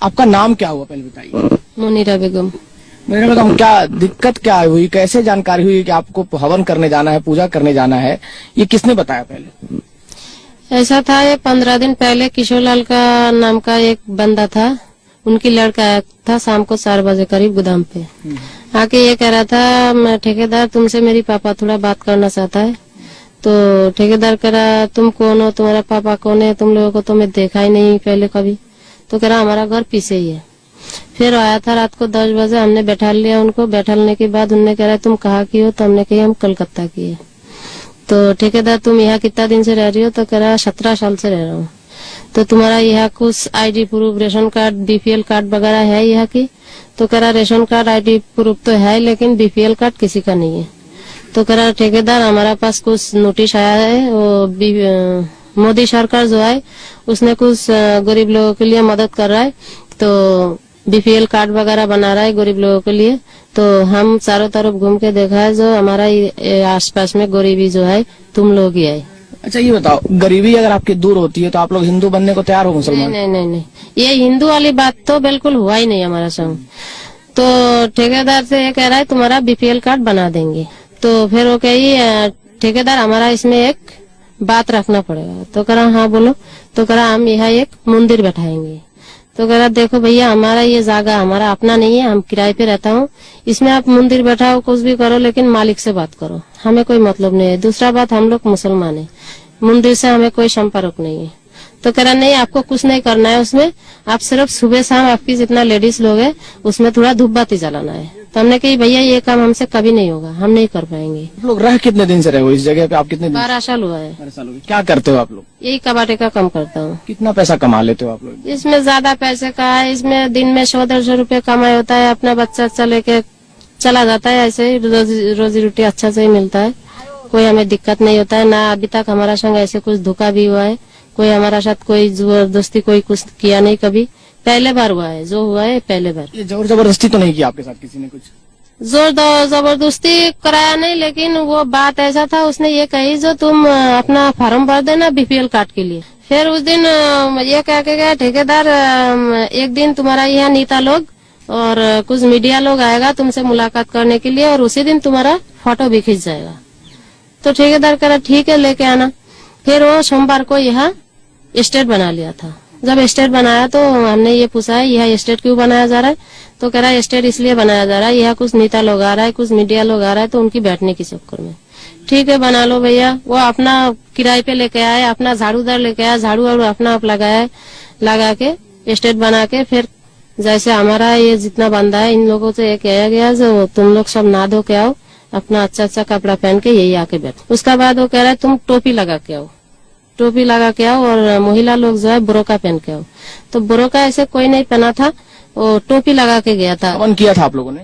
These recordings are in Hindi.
आपका नाम क्या हुआ पहले बताइए। मुनीरा बेगम। मेरे बेगम, क्या दिक्कत क्या हुई, कैसे जानकारी हुई कि आपको हवन करने जाना है, पूजा करने जाना है, ये किसने बताया पहले? ऐसा था, ये 15 दिन पहले किशोरलाल का नाम का एक बंदा था, उनकी लड़का आया था शाम को 4 बजे करीब गोदाम पे आके ये कह रहा था, मैं ठेकेदार तुमसे मेरी पापा थोड़ा बात करना चाहता है। तो ठेकेदार कह रहा, तुम कौन हो, तुम्हारा पापा कौन है, तुम लोगों को तो मैं देखा ही नहीं पहले कभी। तो कह रहा हमारा घर पीछे ही है। फिर आया था रात को 10 बजे, हमने बैठा लिया उनको। बैठाने के बाद उनने कह रहा तुम कहाँ की हो, तो हमने कही हम कलकत्ता की है। तो ठेकेदार तुम यहाँ कितना दिन से रह रही हो, तो कह रहा 17 साल से रह रहा हूँ। तो तुम्हारा यहाँ कुछ ID proof, ration card, BPL card वगैरह है यहाँ की? तो कह रहा रेशन कार्ड, आईडी प्रूफ तो है, लेकिन बीपीएल कार्ड किसी का नहीं है। तो कह रहा ठेकेदार हमारा पास कुछ नोटिस आया है, वो मोदी सरकार जो है उसने कुछ गरीब लोगों के लिए मदद कर रहा है, तो बीपीएल कार्ड वगैरह बना रहा है गरीब लोगों के लिए। तो हम चारों तरफ घूम के देखा है, जो हमारा आसपास में गरीबी जो है तुम लोग ही है। अच्छा ये बताओ, गरीबी अगर आपकी दूर होती है तो आप लोग हिंदू बनने को तैयार हो मुसलमान? नहीं नहीं नहीं, ये हिंदू वाली बात तो बिल्कुल हुआ ही नहीं हमारा संग। तो ठेकेदार से ये कह रहा है तुम्हारा बीपीएल कार्ड बना देंगे। तो फिर वो कही ठेकेदार हमारा इसमें एक बात रखना पड़ेगा। तो कह रहा हाँ बोलो। तो कह रहा हम यहाँ एक मंदिर बैठाएंगे। तो कह रहा देखो भैया, हमारा ये जगह हमारा अपना नहीं है, हम किराए पे रहता हूँ, इसमें आप मंदिर बैठाओ, कुछ भी करो, लेकिन मालिक से बात करो, हमें कोई मतलब नहीं है। दूसरा बात, हम लोग मुसलमान है, मंदिर से हमें कोई संपर्क नहीं है। तो कह रहा नहीं, आपको कुछ नहीं करना है उसमें, आप सिर्फ सुबह शाम आपकी जितना लेडीज लोग है उसमें थोड़ा धूप बाती जलाना है। तो हमने कही भैया ये काम हमसे कभी नहीं होगा, हम नहीं कर पाएंगे। आप लोग रह कितने दिन से रहे हो इस जगह पे? आप कितने दिन? 12 साल हुआ है। 12 साल हो गए। क्या करते हो आप लोग? यही कबाटे का काम करता हूँ। कितना पैसा कमा लेते हो आप लोग? इसमें ज्यादा पैसे का है, इसमें दिन में 100-150 रुपए कमाई होता है, अपना बच्चा लेके चला जाता है, ऐसे ही रोजी रोटी अच्छा से ही मिलता है, कोई हमें दिक्कत नहीं होता है। ना अभी तक हमारा संग ऐसे कुछ धोखा भी हुआ है, कोई हमारा साथ कोई जबरदस्ती कोई कुछ किया नहीं कभी, पहले बार हुआ है, जो हुआ है पहले बार। ये जोर जबरदस्ती तो नहीं किया आपके साथ किसी ने कुछ? जोर जबरदस्ती कराया नहीं, लेकिन वो बात ऐसा था, उसने ये कही जो तुम अपना फॉर्म भर देना बीपीएल कार्ड के लिए। फिर उस दिन ये कह के गया ठेकेदार, एक दिन तुम्हारा यहाँ नेता लोग और कुछ मीडिया लोग आएगा तुमसे मुलाकात करने के लिए, और उसी दिन तुम्हारा फोटो भी खींच जाएगा। तो ठेकेदार कह रहा ठीक है लेके आना। फिर वो सोमवार को यहाँ स्टेट बना लिया था। जब स्टेट बनाया तो हमने ये पूछा है यह स्टेट क्यों बनाया जा रहा है? तो कह रहा है स्टेट इसलिए बनाया जा रहा है, यहाँ कुछ नेता लोग आ रहा है, कुछ मीडिया लोग आ रहा है, तो उनकी बैठने की चक्कर में। ठीक है बना लो भैया। वो अपना किराए पे लेके आए, अपना झाड़ूदार लेके आया, झाड़ू वाड़ू अपना आप लगाया, लगा के स्टेट बना के, फिर जैसे हमारा ये जितना बंदा है इन लोगों से कहा गया जो तुम लोग सब नहा धो के आओ, अपना अच्छा कपड़ा पहन के यही आके बैठो। उसका बाद वो कह रहा है तुम टोपी लगा के आओ, टोपी लगा के आओ, और महिला लोग जो है बुर्का पहन के आओ। तो बुर्का ऐसे कोई नहीं पहना था, वो टोपी लगा के गया था। हवन किया था आप लोगों ने?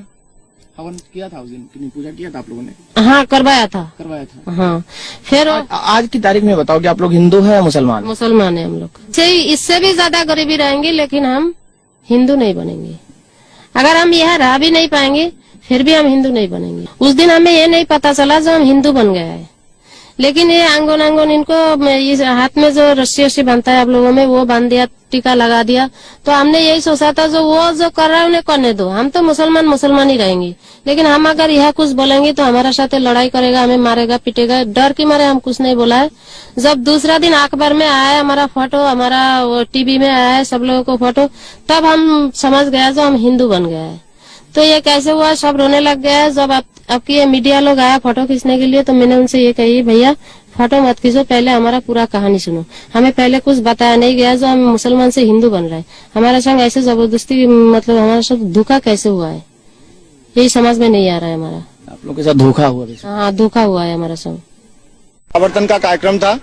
हवन किया था उस दिन? कितनी पूजा किया था आप लोगों ने? हाँ करवाया था। करवाया था। हाँ। फिर आज की तारीख में बताओ कि आप लोग हिंदू है या मुसलमान? मुसलमान है हम लोग। इससे भी ज्यादा गरीबी रहेंगी, लेकिन हम हिंदू नहीं बनेंगे। अगर हम यहाँ रह भी नहीं पाएंगे फिर भी हम हिंदू नहीं बनेंगे। उस दिन हमें ये नहीं पता चला जो हम हिंदू बन गए हैं, लेकिन ये आंगन इनको इस हाथ में जो रस्सी बांधता है आप लोगों में, वो बांध दिया, टीका लगा दिया। तो हमने यही सोचा था जो वो जो कर रहा है उन्हें करने दो, हम तो मुसलमान ही रहेंगे। लेकिन हम अगर यह कुछ बोलेंगे तो हमारा साथ लड़ाई करेगा, हमें मारेगा पीटेगा, डर के मारे हम कुछ नहीं बोला है। जब दूसरा दिन अखबार में आया है हमारा फोटो, हमारा टीवी में आया है सब लोगों को फोटो, तब हम समझ गया जो हम हिंदू बन गया है। तो ये कैसे हुआ, सब रोने लग गया है। जब आपकी ये मीडिया लोग आया फोटो खींचने के लिए, तो मैंने उनसे ये कही भैया फोटो मत खींचो, पहले हमारा पूरा कहानी सुनो। हमें पहले कुछ बताया नहीं गया जो हम मुसलमान से हिंदू बन रहे हैं, हमारे संग ऐसे जबरदस्ती, मतलब हमारे साथ धोखा कैसे हुआ है, यही समझ में नहीं आ रहा है हमारा। आप लोग के साथ धोखा हुआ? हाँ धोखा हुआ है हमारा संग। आवर्तन का कार्यक्रम था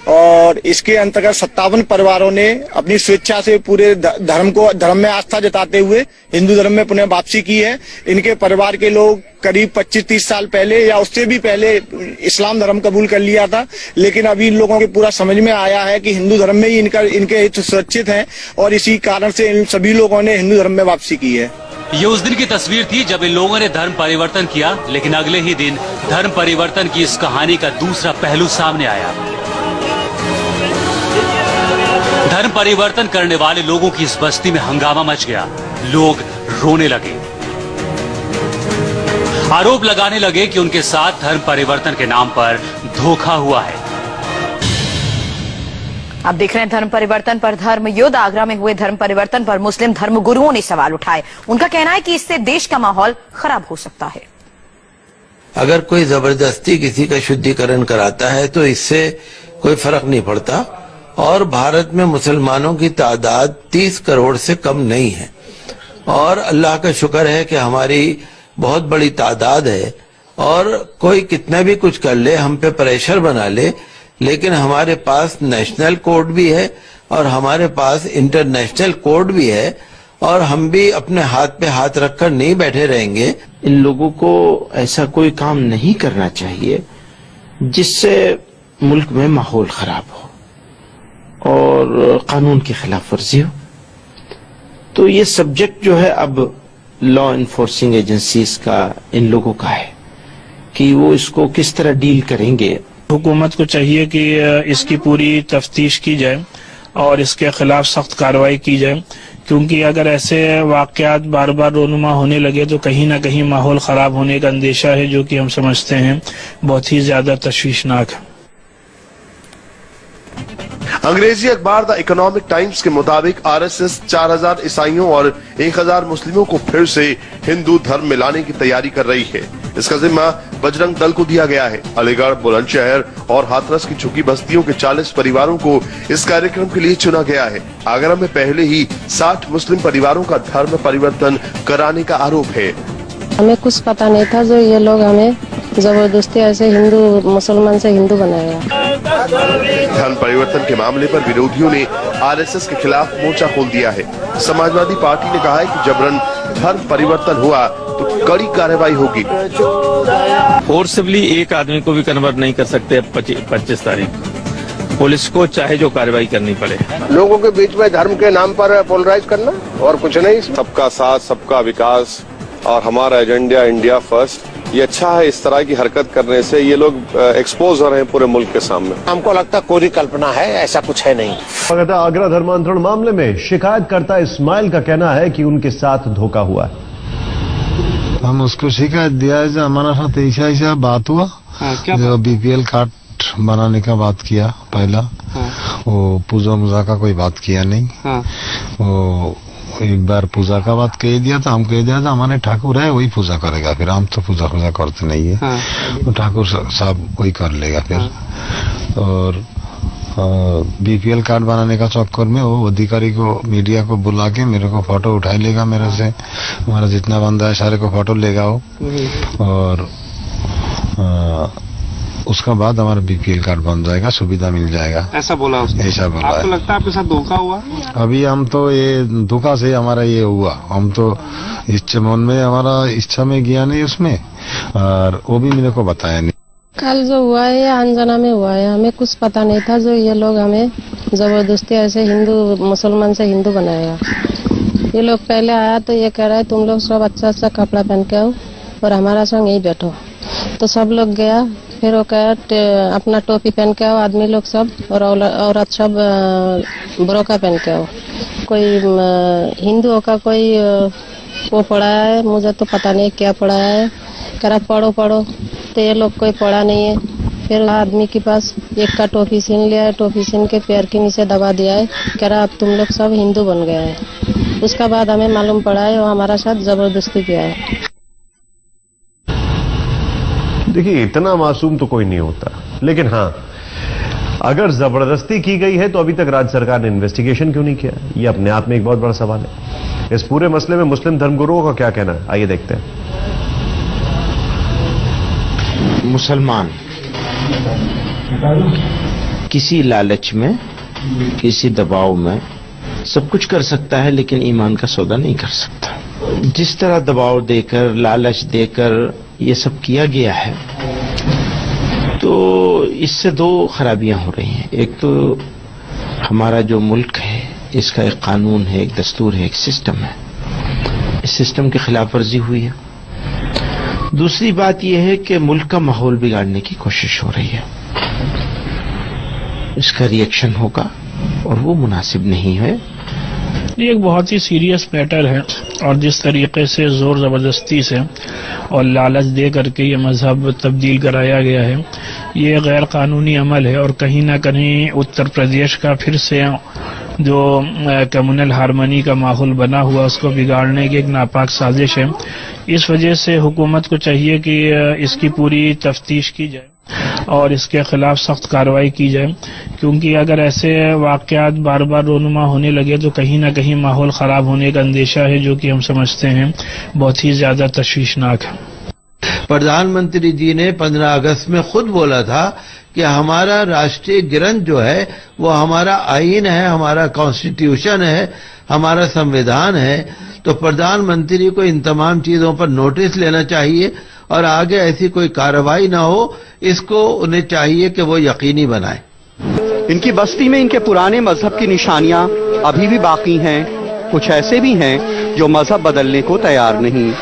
और इसके अंतर्गत 57 परिवारों ने अपनी स्वेच्छा से पूरे धर्म में आस्था जताते हुए हिंदू धर्म में पुनः वापसी की है। इनके परिवार के लोग करीब 25-30 साल पहले या उससे भी पहले इस्लाम धर्म कबूल कर लिया था, लेकिन अभी इन लोगों के पूरा समझ में आया है कि हिंदू धर्म में ही इनके हित सुरक्षित हैं, और इसी कारण से इन सभी लोगों ने हिंदू धर्म में वापसी की है। ये उस दिन की तस्वीर थी जब इन लोगों ने धर्म परिवर्तन किया, लेकिन अगले ही दिन धर्म परिवर्तन की इस कहानी का दूसरा पहलू सामने आया। धर्म परिवर्तन करने वाले लोगों की इस बस्ती में हंगामा मच गया। लोग रोने लगे, आरोप लगाने लगे कि उनके साथ धर्म परिवर्तन के नाम पर धोखा हुआ है। आप देख रहे हैं धर्म परिवर्तन पर धर्म युद्ध। आगरा में हुए धर्म परिवर्तन पर मुस्लिम धर्म गुरुओं ने सवाल उठाए। उनका कहना है कि इससे देश का माहौल खराब हो सकता है। अगर कोई जबरदस्ती किसी का शुद्धिकरण कराता है तो इससे कोई फर्क नहीं पड़ता, और भारत में मुसलमानों की तादाद 30 करोड़ से कम नहीं है, और अल्लाह का शुक्र है कि हमारी बहुत बड़ी तादाद है, और कोई कितना भी कुछ कर ले, हम पे प्रेशर बना ले, लेकिन हमारे पास नेशनल कोड भी है और हमारे पास इंटरनेशनल कोड भी है, और हम भी अपने हाथ पे हाथ रखकर नहीं बैठे रहेंगे। इन लोगों को ऐसा कोई काम नहीं करना चाहिए जिससे मुल्क में माहौल खराब हो और कानून की खिलाफ वर्जी हो। तो ये सब्जेक्ट जो है अब लॉ इन्फोर्सिंग एजेंसीज का, इन लोगों का है कि वो इसको किस तरह डील करेंगे। हुकूमत को चाहिए कि इसकी पूरी तफ्तीश की जाए और इसके खिलाफ सख्त कार्रवाई की जाए, क्योंकि अगर ऐसे वाकयात बार बार रोनुमा होने लगे तो कहीं ना कहीं माहौल खराब होने का अंदेशा है, जो कि हम समझते हैं बहुत ही ज्यादा तशवीशनाक है। अंग्रेजी अखबार द इकोनॉमिक टाइम्स के मुताबिक आरएसएस 4000 ईसाइयों और 1000 मुस्लिमों को फिर से हिंदू धर्म में लाने की तैयारी कर रही है। इसका जिम्मा बजरंग दल को दिया गया है। अलीगढ़, बुलंदशहर और हाथरस की झुग्गी बस्तियों के 40 परिवारों को इस कार्यक्रम के लिए चुना गया है। आगरा में पहले ही 60 मुस्लिम परिवारों का धर्म परिवर्तन कराने का आरोप है। हमें कुछ पता नहीं था, जो ये लोग हमें जबरदस्ती ऐसे हिंदू मुसलमान से हिंदू बनाया। धर्म परिवर्तन के मामले पर विरोधियों ने आरएसएस के खिलाफ मोर्चा खोल दिया है। समाजवादी पार्टी ने कहा है कि जबरन धर्म परिवर्तन हुआ तो कड़ी कार्रवाई होगी। फोर्सबली एक आदमी को भी कन्वर्ट नहीं कर सकते 25 तारीख। पुलिस को चाहे जो कार्रवाई करनी पड़े। लोगों के बीच में धर्म के नाम पर पोलराइज करना और कुछ नहीं। सबका साथ, सबका विकास और हमारा एजेंडा इंडिया फर्स्ट, ये अच्छा है। इस तरह की हरकत करने से ये लोग एक्सपोज हो रहे हैं पूरे मुल्क के सामने। हमको लगता कोरी कल्पना है, ऐसा कुछ है नहीं। आगरा धर्मांतरण मामले में शिकायतकर्ता इस्माइल का कहना है कि उनके साथ धोखा हुआ है। हम उसको शिकायत दिया है, हमारा साथ ऐसा बात हुआ। जो बीपीएल कार्ड बनाने का बात किया पहला, वो पूजा मुजा का कोई बात किया नहीं। वो एक बार पूजा का बात कह दिया था, हम कह दिया था हमारे ठाकुर है वही पूजा करेगा, फिर हम तो पूजा करते नहीं है। वो ठाकुर साहब वही कर लेगा फिर। और बीपीएल कार्ड बनाने का चक्कर में वो अधिकारी को, मीडिया को बुला के मेरे को फोटो उठा लेगा मेरे से, हमारा जितना बंदा है सारे को फोटो लेगा वो, और उसका बाद हमारा बीपीएल कार्ड बन जाएगा, सुविधा मिल जाएगा, ऐसा बोला उसने। ऐसा बोला। आपको लगता है आपके साथ धोखा हुआ? अभी हम तो ये धोखा से हमारा ये हुआ, हम तो इच्छा मन में, हमारा इच्छा में गया नहीं उसमें, और वो भी मेरे को बताया नहीं। कल जो हुआ है अनजाना में हुआ है, हमें कुछ पता नहीं था। जो ये लोग हमें जबरदस्ती ऐसे हिंदू मुसलमान से हिंदू बनाया। ये लोग पहले आया तो ये कह रहा है तुम लोग सब अच्छा अच्छा कपड़ा पहन के आओ और हमारा संग यही बैठो। तो सब लोग गया, फिर वो कहा अपना टोपी पहन के आओ आदमी लोग सब, और औरत सब बुर्का पहन के आओ। कोई हिंदुओं का कोई वो पढ़ाया है, मुझे तो पता नहीं क्या पढ़ाया है। कह रहा पढ़ो पढ़ो, तो ये लोग कोई पढ़ा नहीं है। फिर आदमी के पास एक का टोपी सीन लिया है, टोपी सीन के पैर के नीचे दबा दिया है। कह रहा अब तुम लोग सब हिंदू बन गए हैं। उसका बाद हमें मालूम पड़ा है वो हमारा साथ जबरदस्ती किया है। देखिए इतना मासूम तो कोई नहीं होता, लेकिन हाँ अगर जबरदस्ती की गई है तो अभी तक राज्य सरकार ने इन्वेस्टिगेशन क्यों नहीं किया, ये अपने आप में एक बहुत बड़ा सवाल है। इस पूरे मसले में मुस्लिम धर्मगुरुओं का क्या कहना है, आइए देखते हैं। मुसलमान किसी लालच में, किसी दबाव में सब कुछ कर सकता है, लेकिन ईमान का सौदा नहीं कर सकता। जिस तरह दबाव देकर, लालच देकर ये सब किया गया है, तो इससे दो खराबियां हो रही हैं। एक तो हमारा जो मुल्क है इसका एक कानून है, एक दस्तूर है, एक सिस्टम है। इस सिस्टम की खिलाफ वर्जी हुई है। दूसरी बात यह है कि मुल्क का माहौल बिगाड़ने की कोशिश हो रही है। इसका रिएक्शन होगा। और वो मुनासिब नहीं है। ये एक बहुत ही सीरियस मैटर है और जिस तरीके से जोर जबरदस्ती से और लालच दे करके ये मजहब तब्दील कराया गया है, ये गैर कानूनी अमल है और कहीं ना कहीं उत्तर प्रदेश का फिर से जो कम्युनल हार्मनी का माहौल बना हुआ उसको बिगाड़ने की एक नापाक साजिश है। इस वजह से हुकूमत को चाहिए कि इसकी पूरी तफ्तीश की जाए और इसके खिलाफ सख्त कार्रवाई की जाए, क्योंकि अगर ऐसे वाकयात बार बार रोनुमा होने लगे तो कहीं ना कहीं माहौल खराब होने का अंदेशा है, जो कि हम समझते हैं बहुत ही ज्यादा तशवीशनाक है। प्रधानमंत्री जी ने 15 अगस्त में खुद बोला था कि हमारा राष्ट्रीय ग्रंथ जो है वो हमारा आईन है, हमारा कॉन्स्टिट्यूशन है, हमारा संविधान है। तो प्रधानमंत्री को इन तमाम चीजों पर नोटिस लेना चाहिए और आगे ऐसी कोई कार्रवाई ना हो, इसको उन्हें चाहिए कि वो यकीनी बनाए। इनकी बस्ती में इनके पुराने मजहब की निशानियां अभी भी बाकी हैं। कुछ ऐसे भी हैं जो मजहब बदलने को तैयार नहीं।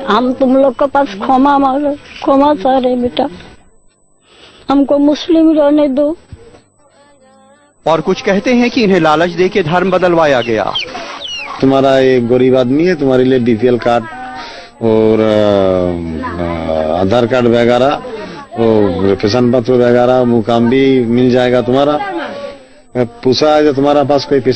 हम तुम लोग के पास क्षमा सारे बेटा, हमको मुस्लिम रहने दो। और कुछ कहते हैं कि इन्हें लालच दे के धर्म बदलवाया गया। तुम्हारा एक गरीब आदमी है, तुम्हारे लिए बीपीएल कार्ड और आधार कार्ड वगैरह और पेंशन पत्र वगैरह मुकाम भी मिल जाएगा तुम्हारा। पूछा है जो तुम्हारा पास कोई पैसा